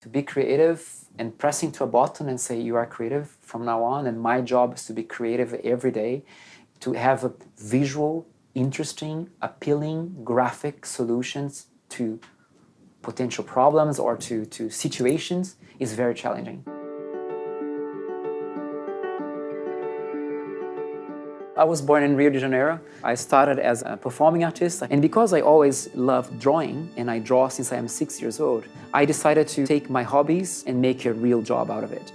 To be creative and pressing to a button and say you are creative from now on, and my job is to be creative every day, to have a visual, interesting, appealing, graphic solutions to potential problems or to situations is very challenging. I was born in Rio de Janeiro. I started as a performing artist, and because I always loved drawing, and I draw since I am 6 years old, I decided to take my hobbies and make a real job out of it.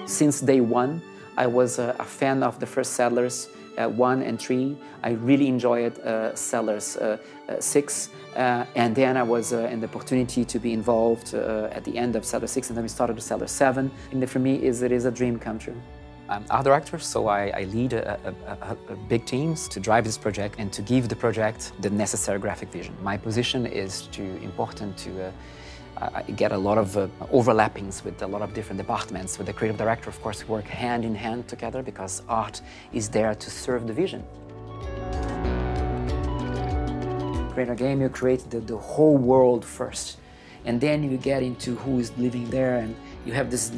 Since day one, I was a fan of the first Settlers 1 and 3. I really enjoyed Settlers 6, and then I was in the opportunity to be involved at the end of Settlers 6, and then we started Settlers 7. And for me, it is a dream come true. I'm art director, so I lead a big teams to drive this project and to give the project the necessary graphic vision. My position is important to get a lot of overlappings with a lot of different departments. With the creative director, of course, we work hand in hand together because art is there to serve the vision. Create a game, you create the whole world first, and then you get into who is living there, and you have this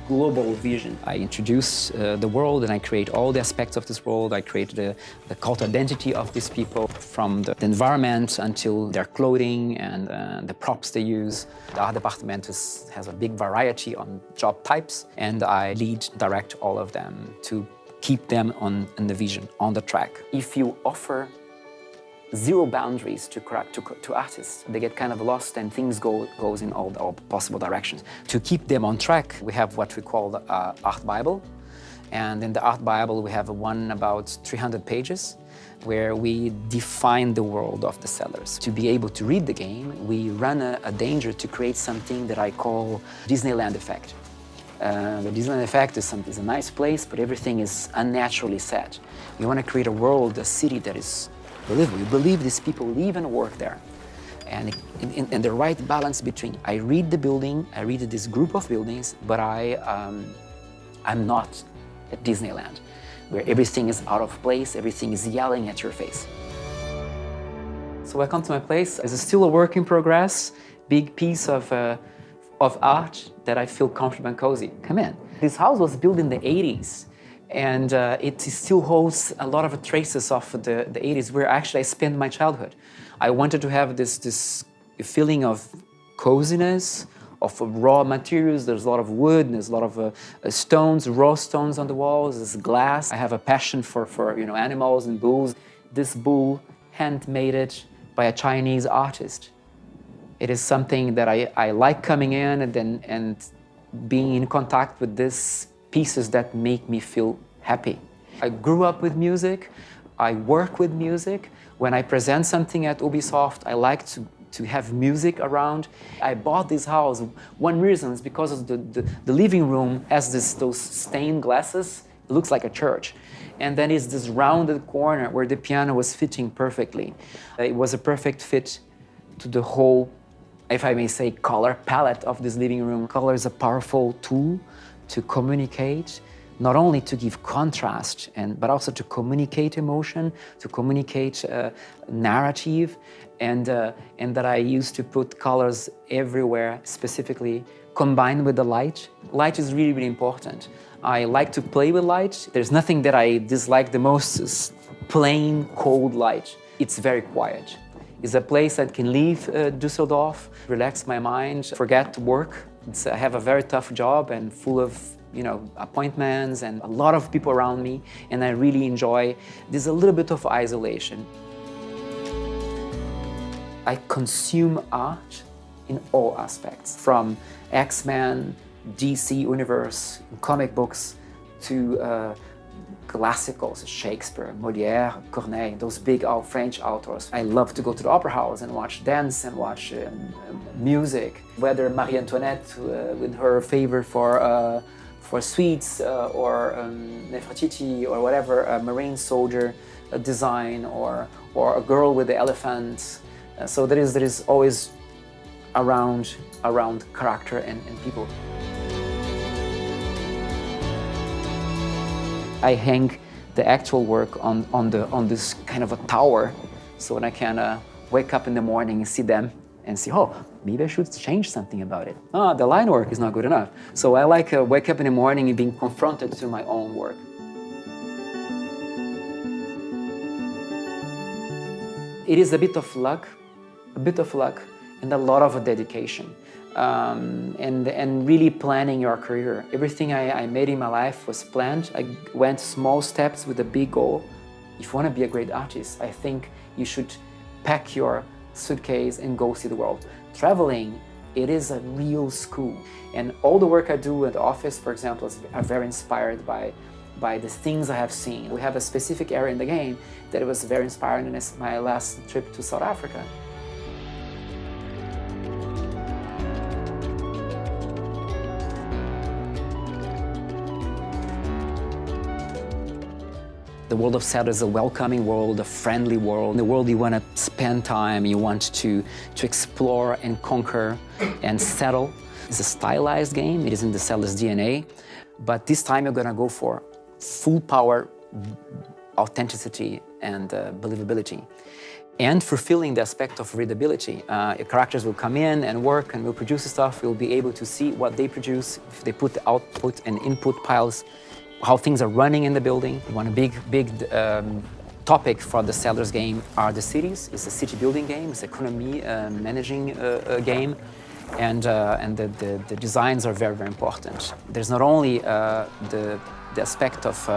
global vision. I introduce the world and I create all the aspects of this world. I create the cult identity of these people, from the environment until their clothing and the props they use. The art department has a big variety on job types, and I lead, direct all of them to keep them on the vision, on the track. If you offer zero boundaries to artists, they get kind of lost and things goes in all possible directions. To keep them on track, we have what we call the Art Bible. And in the Art Bible, we have one about 300 pages where we define the world of the Settlers. To be able to read the game, we run a danger to create something that I call Disneyland effect. The Disneyland effect is a nice place, but everything is unnaturally set. We want to create a world, a city that is believable. We believe these people live and work there. And in the right balance between, I read the building, I read this group of buildings, but I'm not at Disneyland, where everything is out of place, everything is yelling at your face. So welcome to my place. It's still a work in progress, big piece of art that I feel comfortable and cozy. Come in. This house was built in the 80s. And it still holds a lot of traces of the 80s, where actually I spent my childhood. I wanted to have this feeling of coziness, of raw materials. There's a lot of wood, there's a lot of stones, raw stones on the walls, there's glass. I have a passion for animals and bulls. This bull, handmade by a Chinese artist. It is something that I like coming in and being in contact with this pieces that make me feel happy. I grew up with music, I work with music. When I present something at Ubisoft, I like to have music around. I bought this house, one reason is because of the living room has those stained glasses, it looks like a church. And then it's this rounded corner where the piano was fitting perfectly. It was a perfect fit to the whole, if I may say, color palette of this living room. Color is a powerful tool to communicate, not only to give contrast, but also to communicate emotion, to communicate narrative, and that I used to put colors everywhere, specifically combined with the light. Light is really, really important. I like to play with light. There's nothing that I dislike the most is plain, cold light. It's very quiet. It's a place that can leave Düsseldorf, relax my mind, forget work. I have a very tough job and full of appointments and a lot of people around me, and I really enjoy this a little bit of isolation. I consume art in all aspects, from X-Men, DC Universe, comic books, to classicals, Shakespeare, Molière, Corneille, those big French authors. I love to go to the opera house and watch dance and watch music. Whether Marie Antoinette with her favor for sweets or Nefertiti or whatever, a Marine soldier design or a girl with the elephant. So there is always around character and people. I hang the actual work on this kind of a tower, so when I can wake up in the morning and see them and see, oh, maybe I should change something about it. Oh, the line work is not good enough. So I like wake up in the morning and being confronted to my own work. It is a bit of luck, and a lot of dedication, and really planning your career. Everything I made in my life was planned. I went small steps with a big goal. If you want to be a great artist, I think you should pack your suitcase and go see the world. Traveling, it is a real school. And all the work I do at the office, for example, are very inspired by the things I have seen. We have a specific area in the game that was very inspiring, and it's my last trip to South Africa. The world of Settle is a welcoming world, a friendly world, the world you want to spend time, you want to explore and conquer and settle. It's a stylized game, it is in the Settler's DNA, but this time you're going to go for full power, authenticity, and believability. And fulfilling the aspect of readability. Your characters will come in and work and will produce stuff. You'll be able to see what they produce, if they put the output and input piles, how things are running in the building. One big topic for the Settlers game are the cities. It's a city building game, it's an economy managing game, and the designs are very, very important. There's not only the aspect of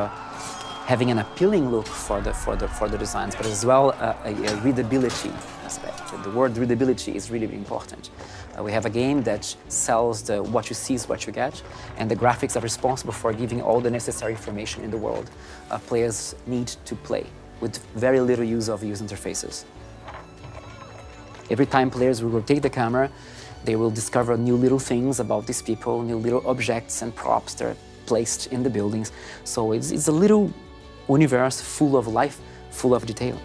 having an appealing look for the designs, but as well a readability aspect. The word readability is really important. We have a game that sells what you see is what you get, and the graphics are responsible for giving all the necessary information in the world. Players need to play with very little use of user interfaces. Every time players will rotate the camera, they will discover new little things about these people, new little objects and props that are placed in the buildings. So it's a little universe full of life, full of detail.